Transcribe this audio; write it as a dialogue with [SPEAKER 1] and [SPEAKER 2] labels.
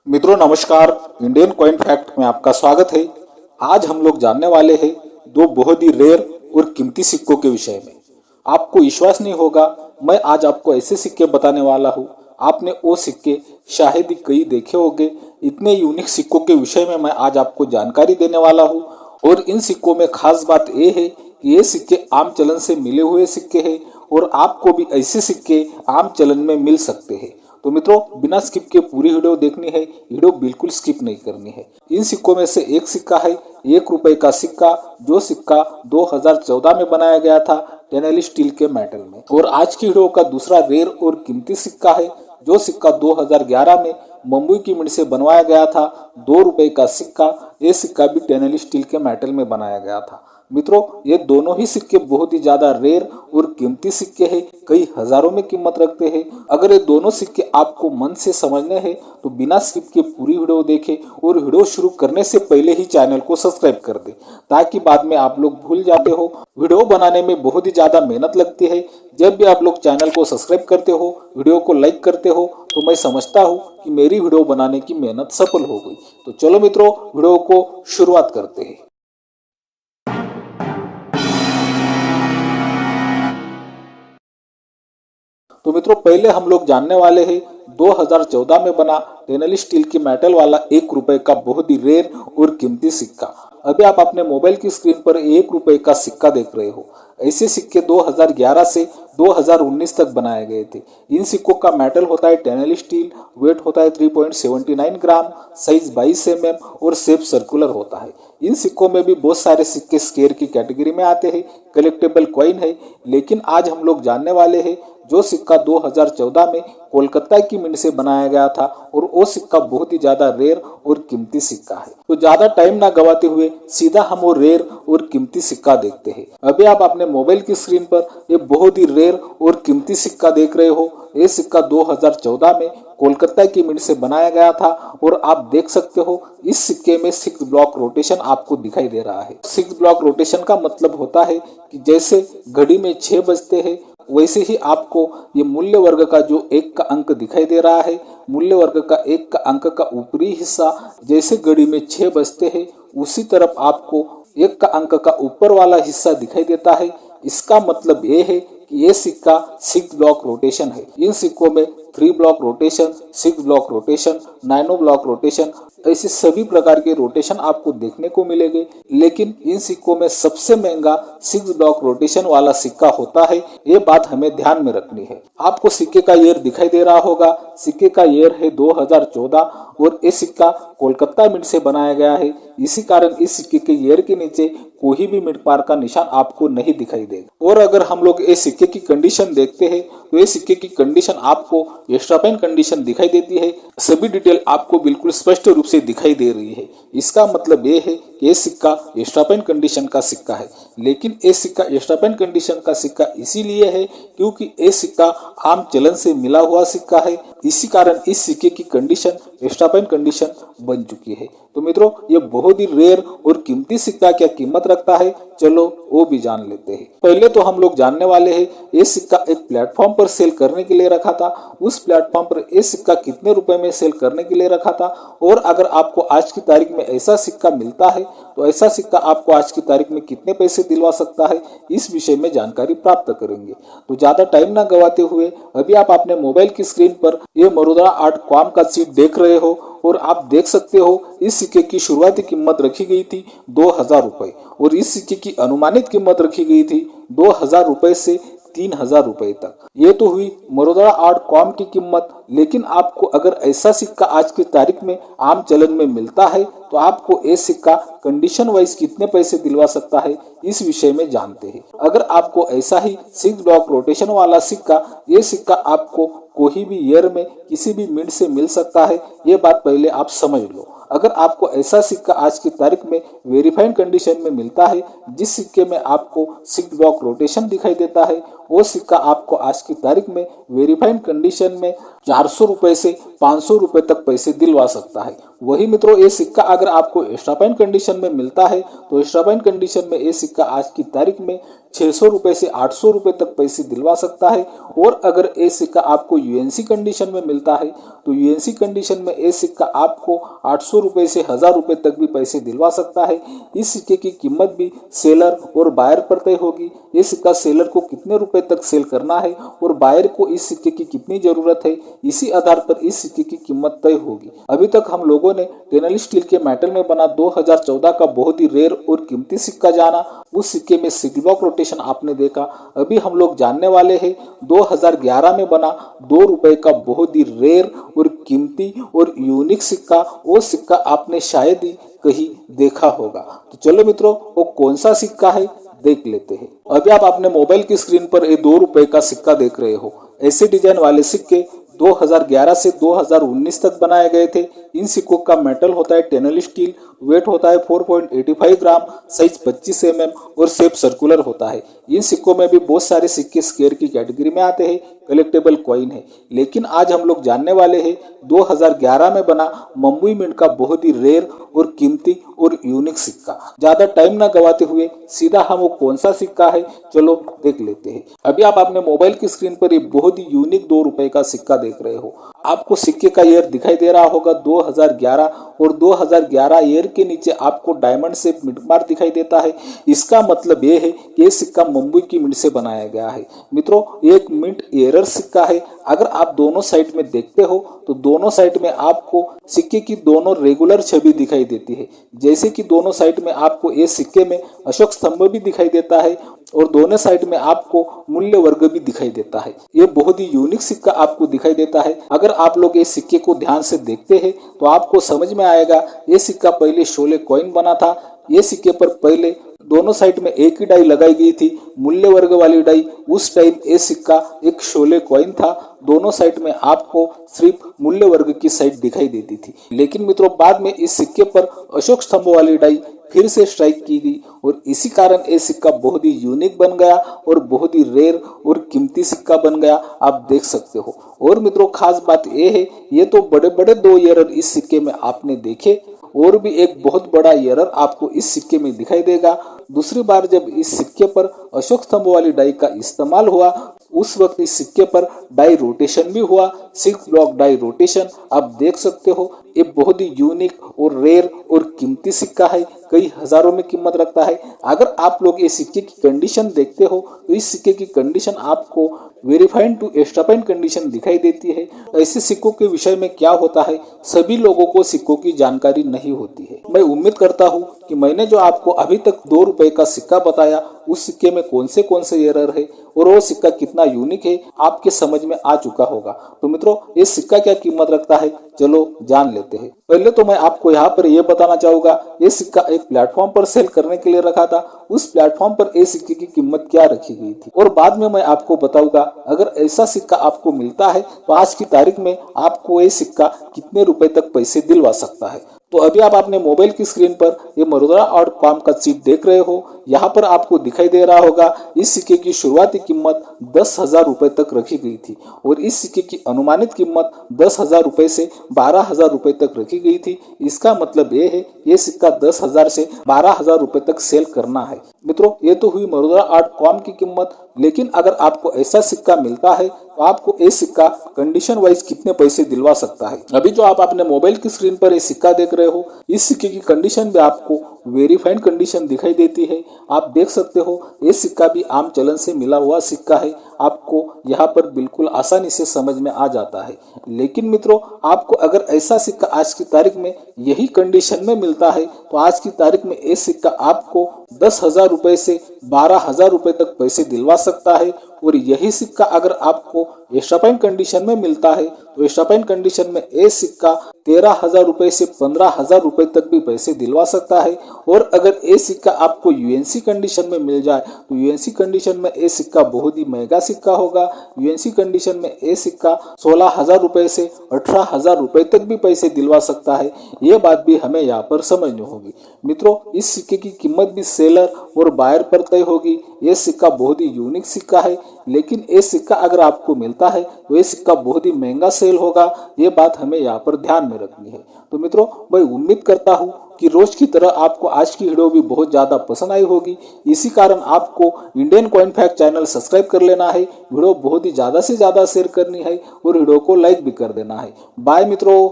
[SPEAKER 1] मित्रों नमस्कार, Indian coin fact में आपका स्वागत है। आज हम लोग जानने वाले हैं दो बहुत ही रेयर और कीमती सिक्कों के विषय में। आपको विश्वास नहीं होगा, मैं आज आपको ऐसे सिक्के बताने वाला हूँ, आपने वो सिक्के शायद ही कई देखे होंगे। इतने यूनिक सिक्कों के विषय में मैं आज आपको जानकारी देने वाला हूँ। और इन सिक्कों में खास बात ये है कि ये सिक्के आम चलन से मिले हुए सिक्के हैं और आपको भी ऐसे सिक्के आम चलन में मिल सकते हैं। तो मित्रों, बिना स्किप के पूरी वीडियो देखनी है, वीडियो बिल्कुल स्किप नहीं करनी है। इन सिक्कों में से एक सिक्का है ₹1 का सिक्का, जो सिक्का 2014 में बनाया गया था टेनेली स्टील के मेटल में। और आज की वीडियो का दूसरा रेयर और कीमती सिक्का है, जो सिक्का 2011 में मुंबई की मिंट से बनवाया गया था, ₹2 का सिक्का। ये सिक्का भी टेनेली स्टील के मेटल में बनाया गया था। मित्रों, ये दोनों ही सिक्के बहुत ही ज्यादा रेयर और कीमती सिक्के हैं, कई हजारों में कीमत रखते हैं। अगर ये दोनों सिक्के आपको मन से समझने हैं तो बिना स्किप के पूरी वीडियो देखें और वीडियो शुरू करने से पहले ही चैनल को सब्सक्राइब कर दें, ताकि बाद में आप लोग भूल जाते हो। वीडियो बनाने में बहुत ही ज्यादा मेहनत लगती है। जब भी आप लोग चैनल को सब्सक्राइब करते हो, वीडियो को लाइक करते हो, तो मैं समझता हूँ कि मेरी वीडियो बनाने की मेहनत सफल हो गई। तो चलो मित्रों, वीडियो को शुरुआत करते हैं। तो मित्रों, पहले हम लोग जानने वाले हैं 2014 में बना टेनेली स्टील की मेटल वाला ₹1 का बहुत ही रेयर और कीमती सिक्का। अभी आप अपने मोबाइल की स्क्रीन पर ₹1 का सिक्का देख रहे हो। ऐसे सिक्के 2011 से 2019 तक बनाए गए थे। इन सिक्कों का मेटल होता है टेनेली स्टील, वेट होता है 3.79 ग्राम, साइज 22 mm और शेप सर्कुलर होता है। इन सिक्कों में भी बहुत सारे सिक्के स्केयर की कैटेगरी में आते हैं, कलेक्टेबल कॉइन है। लेकिन आज हम लोग जानने वाले हैं जो सिक्का 2014 में कोलकाता की मिंट से बनाया गया था, और वो सिक्का बहुत ही ज्यादा रेयर और कीमती सिक्का है। तो ज्यादा टाइम ना गवाते हुए सीधा हम वो रेयर और कीमती सिक्का देखते हैं। अभी आप अपने मोबाइल की स्क्रीन पर ये बहुत ही रेयर और कीमती सिक्का देख रहे हो। ये सिक्का 2014 में कोलकाता की मिंट से बनाया गया था, और आप देख सकते हो इस सिक्के में 6 ब्लॉक रोटेशन आपको दिखाई दे रहा है। 6 ब्लॉक रोटेशन का मतलब होता है कि जैसे घड़ी में 6 बजते हैं, वैसे ही आपको ये मूल्य वर्ग का जो 1 का अंक दिखाई दे रहा है, मूल्य वर्ग का 1 का अंक का ऊपरी हिस्सा जैसे घड़ी में 6 बजते हैं, उसी तरफ आपको 1 का अंक का ऊपर वाला हिस्सा दिखाई देता है। इसका मतलब ये है कि ये सिक्का 6 ब्लॉक रोटेशन है। इन सिक्कों में 3 block rotation, 6 block rotation, 9 block rotation, ऐसे सभी प्रकार के रोटेशन आपको देखने को मिलेंगे। लेकिन इन सिक्कों में सबसे महंगा 6 ब्लॉक रोटेशन वाला सिक्का होता है। ये बात हमें ध्यान में रखनी है। आपको सिक्के का ईयर दिखाई दे रहा होगा। सिक्के का ईयर है 2014, और ये सिक्का कोलकाता मिंट से बनाया गया है। इसी कारण इस सिक्के के ईयर के नीचे कोई भी मिंट मार्क का निशान आपको नहीं दिखाई देगा। और अगर हम लोग इस सिक्के की कंडीशन देखते हैं तो ये सिक्के की कंडीशन आपको एक्स्ट्रा पेन कंडीशन दिखाई देती है। सभी डिटेल आपको बिल्कुल स्पष्ट रूप से दिखाई दे रही है। इसका मतलब ये है कि ये सिक्का एक्स्ट्रा पेन कंडीशन का सिक्का है। लेकिन ये सिक्का एक्स्ट्रा पेन कंडीशन का सिक्का इसीलिए है क्योंकि ये सिक्का आम चलन से मिला हुआ सिक्का है। इसी कारण इस सिक्के की कंडीशन एक्स्ट्रा पेन कंडीशन बन चुकी है। तो मित्रों, ये बहुत ही रेयर और कीमती सिक्का क्या कीमत रखता है, चलो वो भी जान लेते हैं। पहले तो हम लोग जानने वाले हैं ये सिक्का एक प्लेटफॉर्म पर सेल करने के लिए रखा था। उस प्लेटफॉर्म पर ये सिक्का कितने रुपए में सेल करने के लिए रखा था, और अगर आपको आज की तारीख में ऐसा सिक्का मिलता है तो ऐसा सिक्का आपको आज की तारीख में कितने पैसे दिलवा सकता है, इस विषय में जानकारी प्राप्त करेंगे। तो ज्यादा टाइम ना गवाते हुए अभी आप अपने मोबाइल की स्क्रीन पर ये मरुद्रा आर्ट क्वाम का सीट देख रहे हो, और आप देख सकते हो इस सिक्के की शुरुआती कीमत रखी गई थी ₹2000, और इस सिक्के की अनुमानित कीमत रखी गई थी ₹2000 से ₹3000 तक। ये तो हुई मरुद्रा आर्ट क्वाम की कीमत। लेकिन आपको अगर ऐसा सिक्का आज की तारीख में आम चलन में मिलता है तो आपको ये सिक्का कंडीशन वाइज कितने पैसे दिलवा सकता है, इस विषय में जानते हैं। अगर आपको ऐसा ही 6 ब्लॉक रोटेशन वाला सिक्का, ये सिक्का आपको कोई भी ईयर में किसी भी मिंट से मिल सकता है, ये बात पहले आप समझ लो। अगर आपको ऐसा सिक्का आज की तारीख में वेरीफाइड कंडीशन में मिलता है, जिस सिक्के में आपको 6 ब्लॉक रोटेशन दिखाई देता है वो सिक्का आपको आज की तारीख में वेरीफाइड कंडीशन में 400 रुपए से 500 रुपए तक पैसे दिलवा सकता है। वही मित्रों, ये सिक्का अगर आपको एक्स्ट्रा फाइन कंडीशन में मिलता है तो एक्स्ट्रा फाइन कंडीशन में ये सिक्का आज की तारीख में 600 रुपए से 800 रुपए तक पैसे दिलवा सकता है। और अगर ये सिक्का आपको यूएनसी कंडीशन में मिलता है तो यूएनसी कंडीशन में ये सिक्का आपको 800 रुपए से 1000 रुपए तक भी पैसे दिलवा सकता है। इस सिक्के की कीमत भी सेलर और बायर पर तय होगी। ये सिक्का सेलर को कितने रुपए तक सेल करना है और बायर को इस सिक्के की कितनी जरूरत है, इसी आधार पर इस सिक्के की कीमत तय होगी। अभी तक हम लोगों ने स्टेनलेस स्टील के मेटल में बना 2014 का बहुत ही रेयर और कीमती सिक्का जाना। उस सिक्के में सिग्ल ब्लॉक रोटेशन आपने देखा। अभी हम लोग जानने वाले हैं 2011 में बना 2 रुपए का बहुत ही रेयर और कीमती और यूनिक सिक्का। वो सिक्का आपने शायद ही कहीं देखा होगा। तो चलो मित्रों, वो कौन सा सिक्का है देख लेते हैं। अभी आप अपने मोबाइल की स्क्रीन पर ये 2 रुपए का सिक्का देख रहे हो। ऐसे डिजाइन वाले सिक्के 2011 से 2019 तक बनाए गए थे। इन सिक्कों का मेटल होता है स्टेनलेस स्टील, वेट होता है 4.85 ग्राम, साइज 25 mm और शेप सर्कुलर होता है। इन सिक्कों में भी बहुत सारे सिक्के स्क्वायर की कैटेगरी में आते हैं, कलेक्टेबल कॉइन है। लेकिन आज हम लोग जानने वाले हैं 2011 में बना मुंबई मिंट का बहुत ही रेयर और कीमती और यूनिक सिक्का। ज्यादा टाइम ना गवाते हुए सीधा हम वो कौन सा सिक्का है चलो देख लेते हैं। अभी आप अपने मोबाइल की स्क्रीन पर एक बहुत ही यूनिक 2 रुपए का सिक्का देख रहे हो। आपको सिक्के का ईयर दिखाई दे रहा होगा 2011 और 2011 ईयर के नीचे आपको डायमंड शेप मिंट मार्क दिखाई देता है। इसका मतलब ये है कि ये सिक्का मुंबई की मिंट से बनाया गया है। मित्रों, एक मिंट एरर सिक्का है। अगर आप दोनों साइड में देखते हो तो दोनों साइड में आपको सिक्के की दोनों रेगुलर छवि दिखाई देती है। जैसे कि दोनों साइड में आपको ये सिक्के में अशोक स्तंभ भी दिखाई देता है और दोनों साइड में आपको मूल्य वर्ग भी दिखाई देता है। ये बहुत ही यूनिक सिक्का आपको दिखाई देता है। अगर आप लोग इस सिक्के को ध्यान से देखते हैं तो आपको समझ में आएगा ये सिक्का पहले शोले कॉइन बना था। ये सिक्के पर पहले दोनों साइड में एक ही डाई लगाई गई थी, मूल्य वर्ग वाली डाई। उस टाइम ये सिक्का एक शोले कॉइन था। दोनों साइड में आपको सिर्फ मूल्य वर्ग की साइड दिखाई देती थी। लेकिन मित्रों, बाद में इस सिक्के पर अशोक स्तंभ वाली डाई फिर से स्ट्राइक की गई और इसी कारण ये सिक्का बहुत ही यूनिक बन गया और बहुत ही रेयर और कीमती सिक्का बन गया, आप देख सकते हो। और मित्रों, खास बात ये है, ये तो बड़े बड़े 2 एरर इस सिक्के में आपने देखे और भी एक बहुत बड़ा एरर आपको इस सिक्के में दिखाई देगा। दूसरी बार जब इस सिक्के पर अशोक स्तंभ वाली डाई का इस्तेमाल हुआ उस वक्त इस सिक्के पर डाई रोटेशन भी हुआ, सिक्ल ब्लॉक डाई रोटेशन। आप देख सकते हो ये बहुत ही यूनिक और रेयर और कीमती सिक्का है, कई हजारों में कीमत रखता है। अगर आप लोग ये सिक्के की कंडीशन देखते हो तो इस सिक्के की कंडीशन आपको verified to extra fine condition दिखाई देती है। ऐसे सिक्कों के विषय में क्या होता है, सभी लोगों को सिक्कों की जानकारी नहीं होती है। मैं उम्मीद करता हूँ कि मैंने जो आपको अभी तक 2 रुपए का सिक्का बताया उस सिक्के में कौन से एरर है और वो सिक्का कितना यूनिक है आपके समझ में आ चुका होगा। तो मित्रों, ये सिक्का क्या कीमत रखता है चलो जान लेते हैं। पहले तो मैं आपको यहाँ पर यह बताना चाहूंगा, ये सिक्का एक प्लेटफॉर्म पर सेल करने के लिए रखा था। उस प्लेटफॉर्म पर ये सिक्के की कीमत क्या रखी गई थी और बाद में मैं आपको बताऊंगा अगर ऐसा सिक्का आपको मिलता है तो आज की तारीख में आपको ये सिक्का कितने रुपए तक पैसे दिलवा सकता है। तो अभी आप अपने मोबाइल की स्क्रीन पर ये Murudara.com का चीट देख रहे हो। यहाँ पर आपको दिखाई दे रहा होगा इस सिक्के की शुरुआती कीमत 10,000 रुपए तक रखी गई थी और इस सिक्के की अनुमानित कीमत 10,000 रुपए से 12,000 रुपए तक रखी गई थी। इसका मतलब ये है ये सिक्का 10,000 से 12,000 रुपए तक सेल करना है। मित्रों, ये तो हुई Murudara.com की कीमत। लेकिन अगर आपको ऐसा सिक्का मिलता है तो आपको ये सिक्का कंडीशन वाइज कितने पैसे दिलवा सकता है। अभी जो आप अपने मोबाइल की स्क्रीन पर ये सिक्का देख रहे हो, इस सिक्के की कंडीशन भी आपको वेरीफाइड कंडीशन दिखाई देती है। आप देख सकते हो ये सिक्का भी आम चलन से मिला हुआ सिक्का है। आपको यहाँ पर बिल्कुल आसानी से समझ में आ जाता है। लेकिन मित्रों, आपको अगर ऐसा सिक्का आज की तारीख में यही कंडीशन में मिलता है तो आज की तारीख में ये सिक्का आपको 10,000 रुपए से 12,000 रुपए तक पैसे दिलवा सकता है। और यही सिक्का अगर आपको एक्स्ट्रा फाइन कंडीशन में मिलता है तो एक्स्ट्रा फाइन कंडीशन में ये सिक्का 13,000 रुपए से 15,000 रुपए तक भी पैसे दिलवा सकता है। और अगर ये सिक्का आपको यूएनसी कंडीशन में मिल जाए तो यूएनसी कंडीशन में ये सिक्का बहुत ही महंगा सिक्का होगा। यूएनसी कंडीशन में ये सिक्का 16,000 रुपए से 18,000 रुपए तक भी पैसे दिलवा सकता है। ये बात भी हमें यहाँ पर समझनी होगी। मित्रों, इस सिक्के की कीमत भी सेलर और बायर पर तय होगी। ये सिक्का बहुत ही यूनिक सिक्का है। लेकिन ये सिक्का अगर आपको मिलता है तो ये सिक्का बहुत ही महंगा सेल होगा, ये बात हमें यहाँ पर ध्यान में रखनी है। तो मित्रों, मैं उम्मीद करता हूँ कि रोज की तरह आपको आज की वीडियो भी बहुत ज़्यादा पसंद आई होगी। इसी कारण आपको Indian coin fact channel subscribe कर लेना है, वीडियो बहुत ही ज़्यादा से ज़्यादा शेयर करनी है और वीडियो को लाइक भी कर देना है। बाय मित्रों।